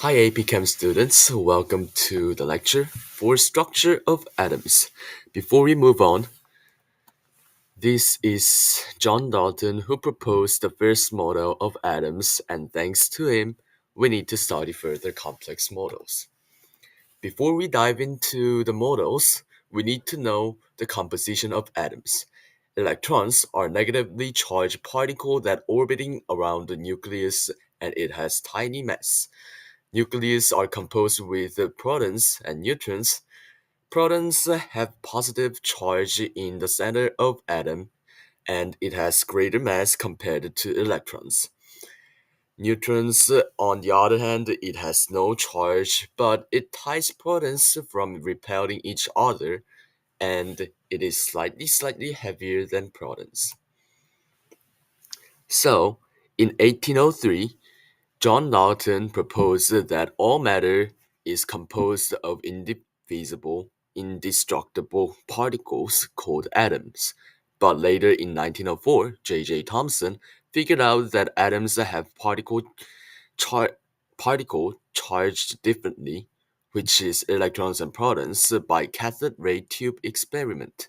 Hi AP Chem students, welcome to the lecture for structure of atoms. Before we move on, this is John Dalton who proposed the first model of atoms, and thanks to him, we need to study further complex models. Before we dive into the models, we need to know the composition of atoms. Electrons are negatively charged particles that orbiting around the nucleus and it has tiny mass. Nucleus are composed with protons and neutrons. Protons have positive charge in the center of atom and it has greater mass compared to electrons. Neutrons, on the other hand, it has no charge, but it ties protons from repelling each other and it is slightly heavier than protons. So, in 1803, John Dalton proposed that all matter is composed of indivisible, indestructible particles called atoms. But later in 1904, J.J. Thomson figured out that atoms have char- particle charged differently, which is electrons and protons, by cathode ray tube experiment.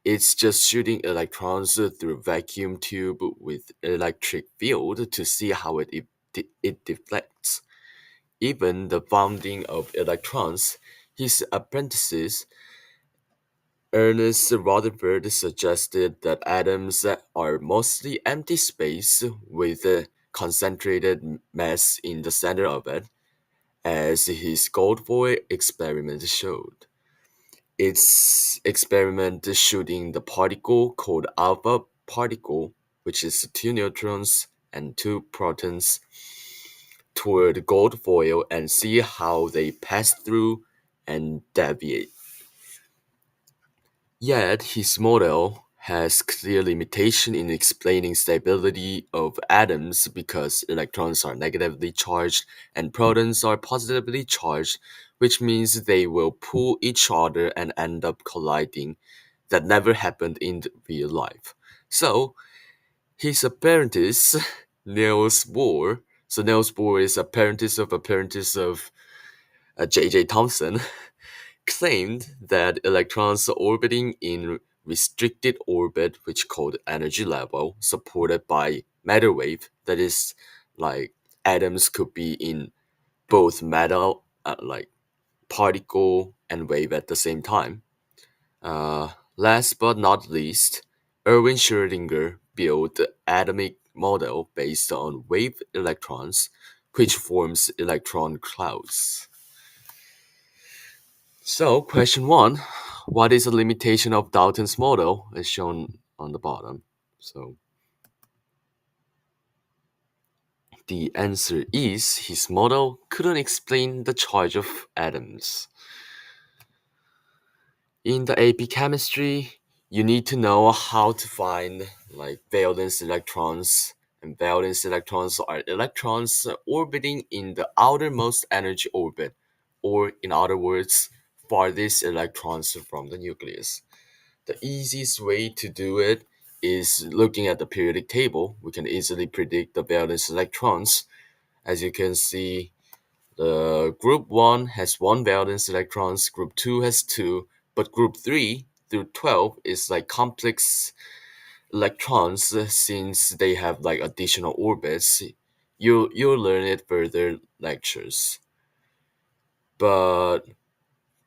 It's just shooting electrons through vacuum tube with electric field to see how it deflects. Even the founding of electrons, his apprentices, Ernest Rutherford, suggested that atoms are mostly empty space with a concentrated mass in the center of it, as his Goldfoil experiment showed. Its experiment shooting the particle called alpha particle, which is two neutrons and two protons, toward gold foil and see how they pass through and deviate. Yet his model has clear limitation in explaining stability of atoms because electrons are negatively charged and protons are positively charged, which means they will pull each other and end up colliding. That never happened in real life. So his apprentice Niels Bohr. So Niels Bohr is apprentice of J.J. Thomson claimed that electrons orbiting in restricted orbit, which called energy level, supported by matter wave, that is, like atoms could be in both matter, like particle and wave at the same time. Last but not least, Erwin Schrödinger built the atomic model based on wave electrons, which forms electron clouds. So, question one, what is the limitation of Dalton's model as shown on the bottom? So, the answer is his model couldn't explain the charge of atoms. In the AP chemistry, you need to know how to find like valence electrons. And valence electrons are electrons orbiting in the outermost energy orbit, or in other words, farthest electrons from the nucleus. The easiest way to do it is looking at the periodic table. We can easily predict the valence electrons. As you can see, the group 1 has 1 valence electrons, group 2 has 2, but group 3 through 12 is like complex electrons since they have like additional orbits. You'll learn it further lectures. But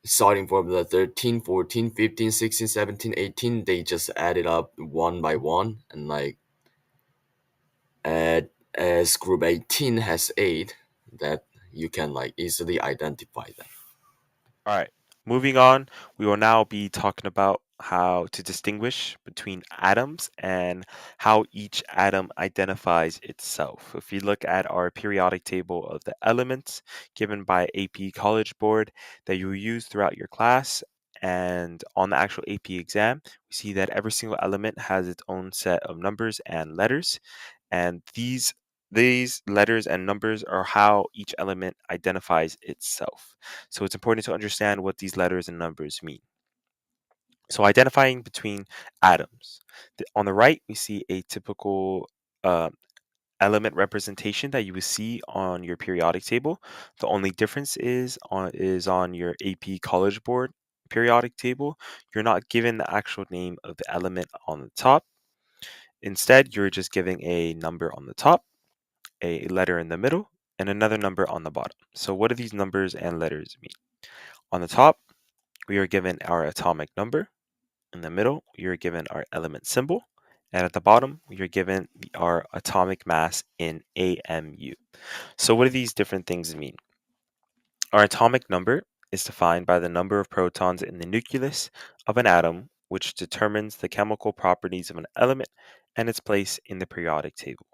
starting from the 13, 14, 15, 16, 17, 18, they just added up one by one and like add as group 18 has 8 that you can like easily identify them. All right. Moving on, we will now be talking about how to distinguish between atoms and how each atom identifies itself. If you look at our periodic table of the elements given by AP College Board that you will use throughout your class, and on the actual AP exam, we see that every single element has its own set of numbers and letters, and these letters and numbers are how each element identifies itself. So it's important to understand what these letters and numbers mean. So identifying between atoms. On the right, we see a typical uh, element representation that you would see on your periodic table. The only difference is on your AP College Board periodic table, you're not given the actual name of the element on the top. Instead, you're just giving a number on the top, a letter in the middle, and another number on the bottom. So what do these numbers and letters mean? On the top, we are given our atomic number. In the middle, you're given our element symbol. And at the bottom, you're given our atomic mass in AMU. So what do these different things mean? Our atomic number is defined by the number of protons in the nucleus of an atom, which determines the chemical properties of an element and its place in the periodic table.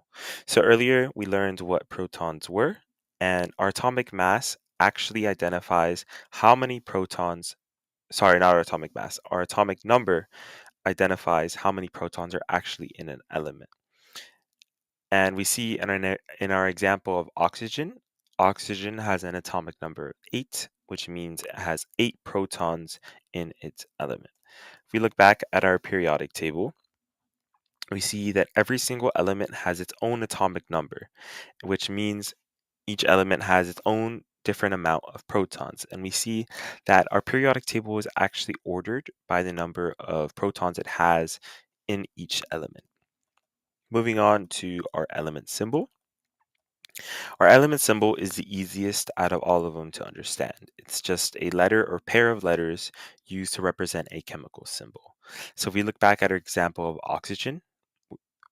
So earlier we learned what protons were, and our atomic mass actually identifies how many protons, sorry, not our atomic mass, our atomic number identifies how many protons are actually in an element. And we see in our example of oxygen, oxygen has an atomic number of 8, which means it has 8 protons in its element. If we look back at our periodic table, we see that every single element has its own atomic number, which means each element has its own different amount of protons. And we see that our periodic table is actually ordered by the number of protons it has in each element. Moving on to our element symbol. Our element symbol is the easiest out of all of them to understand. It's just a letter or pair of letters used to represent a chemical symbol. So if we look back at our example of oxygen,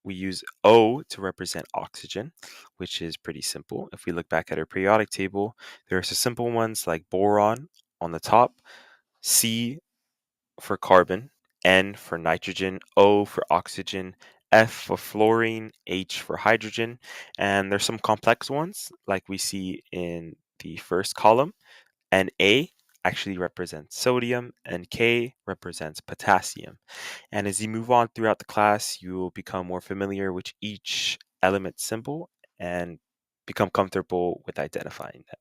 we use O to represent oxygen, which is pretty simple. If we look back at our periodic table, there are some simple ones like boron on the top, C for carbon, N for nitrogen, O for oxygen, F for fluorine, H for hydrogen, and there's some complex ones like we see in the first column, and A actually represents sodium and K represents potassium. And as you move on throughout the class, you will become more familiar with each element symbol and become comfortable with identifying them.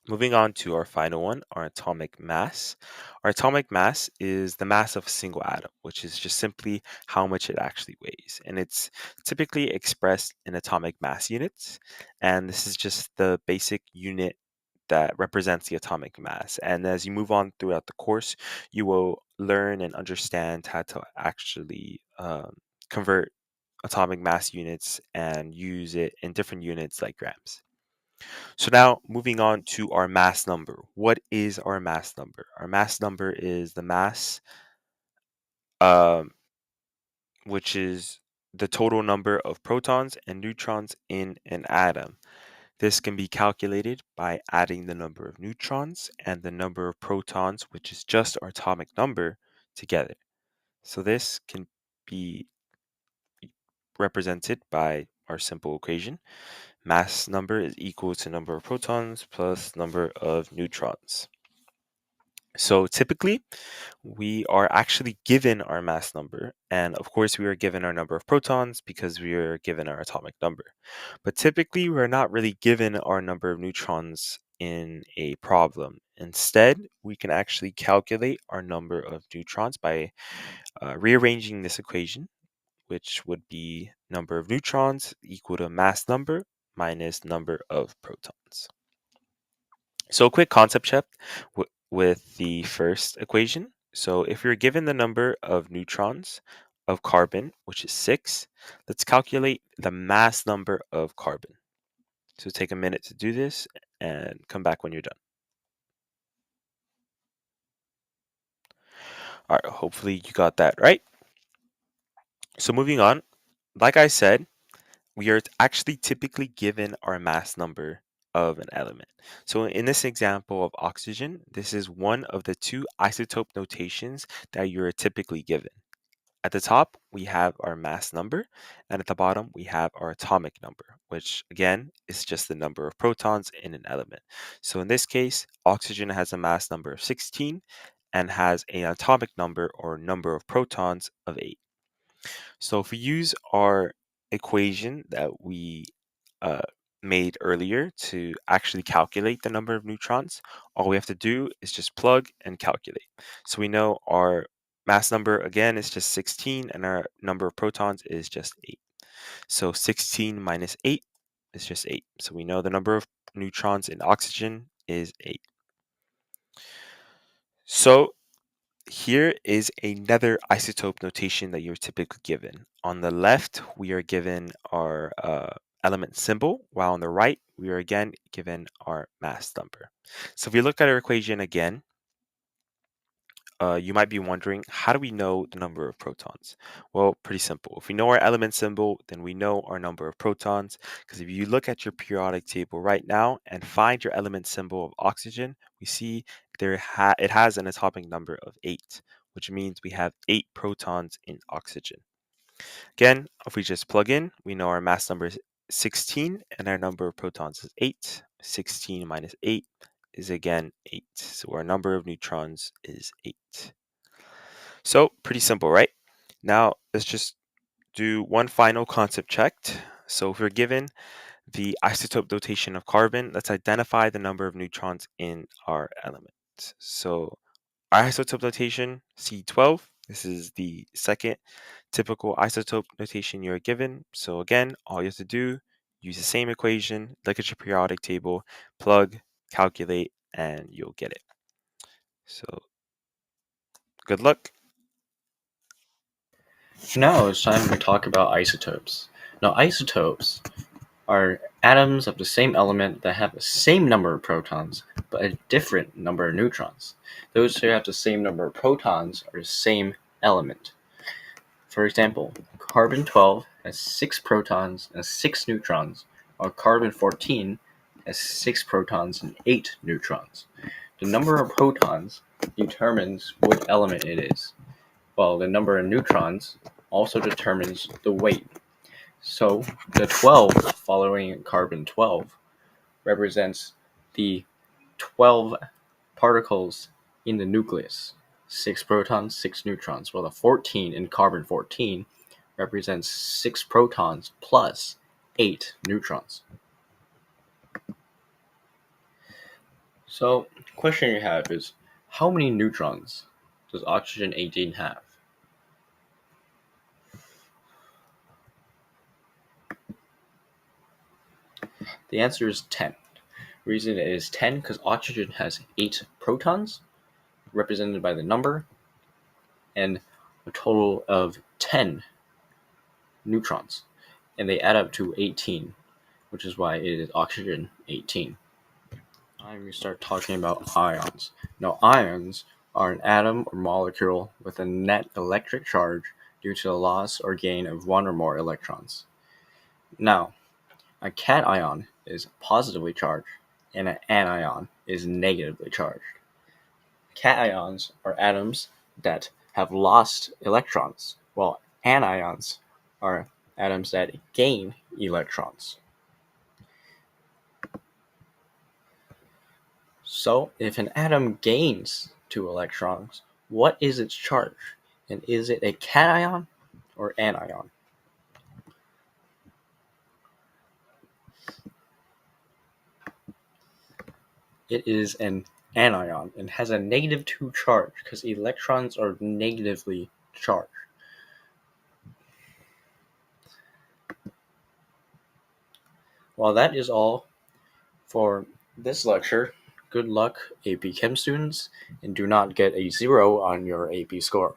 Moving on to our final one, our atomic mass. Our atomic mass is the mass of a single atom, which is just simply how much it actually weighs. And it's typically expressed in atomic mass units. And this is just the basic unit that represents the atomic mass. And as you move on throughout the course, you will learn and understand how to actually convert atomic mass units and use it in different units like grams. So now moving on to our mass number. What is our mass number? Our mass number is the mass, um, which is the total number of protons and neutrons in an atom. This can be calculated by adding the number of neutrons and the number of protons, which is just our atomic number, together. So this can be represented by our simple equation. Mass number is equal to number of protons plus number of neutrons. So typically, we are actually given our mass number, and of course, we are given our number of protons because we are given our atomic number. But typically, we're not really given our number of neutrons in a problem. Instead, we can actually calculate our number of neutrons by rearranging this equation, which would be number of neutrons equal to mass number minus number of protons. So a quick concept check with the first equation. So if you're given the number of neutrons of carbon, which is 6, let's calculate the mass number of carbon. So take a minute to do this and come back when you're done. All right, hopefully you got that right. So moving on, like I said, we are actually typically given our mass number of an element. So in this example of oxygen, this is one of the two isotope notations that you're typically given. At the top, we have our mass number, and at the bottom, we have our atomic number, which again is just the number of protons in an element. So in this case, oxygen has a mass number of 16 and has an atomic number or number of protons of 8. So if we use our equation that we uh, made earlier to actually calculate the number of neutrons, all we have to do is just plug and calculate. So we know our mass number again is just 16 and our number of protons is just 8. So 16 minus 8 is just 8. So we know the number of neutrons in oxygen is 8. So here is another isotope notation that you're typically given. On the left, we are given our element symbol, while on the right, we are again given our mass number. So if we look at our equation again, you might be wondering, how do we know the number of protons? Well, pretty simple. If we know our element symbol, then we know our number of protons. Because if you look at your periodic table right now and find your element symbol of oxygen, we see it has an atomic number of 8, which means we have 8 protons in oxygen. Again, if we just plug in, we know our mass number is 16 and our number of protons is 8. 16 minus 8 is again 8. So our number of neutrons is 8. So pretty simple, right? Now let's just do one final concept check. So if we're given the isotope notation of carbon, let's identify the number of neutrons in our element. So our isotope notation, C12, this is the second typical isotope notation you're given. So again, all you have to do, use the same equation, look at your periodic table, plug, calculate, and you'll get it. So good luck. Now it's time to talk about isotopes. Now, isotopes are atoms of the same element that have the same number of protons, but a different number of neutrons. Those who have the same number of protons are the same element. For example, carbon-12 has 6 protons and 6 neutrons, while carbon-14 has 6 protons and 8 neutrons. The number of protons determines what element it is, while the number of neutrons also determines the weight. So the 12 following carbon-12 represents the 12 particles in the nucleus, 6 protons, 6 neutrons, while the 14 in carbon-14 represents 6 protons plus 8 neutrons. So the question you have is, how many neutrons does oxygen-18 have? The answer is 10. The reason it is 10 because oxygen has 8 protons, represented by the number, and a total of 10 neutrons, and they add up to 18, which is why it is oxygen 18. Now we start talking about ions. Now, ions are an atom or molecule with a net electric charge due to the loss or gain of one or more electrons. Now, a cation is positively charged, and an anion is negatively charged. Cations are atoms that have lost electrons, while anions are atoms that gain electrons. So, if an atom gains 2 electrons, what is its charge? And is it a cation or anion? It is an anion and has a -2 charge because electrons are negatively charged. Well, that is all for this lecture. Good luck, AP Chem students, and do not get a 0 on your AP score.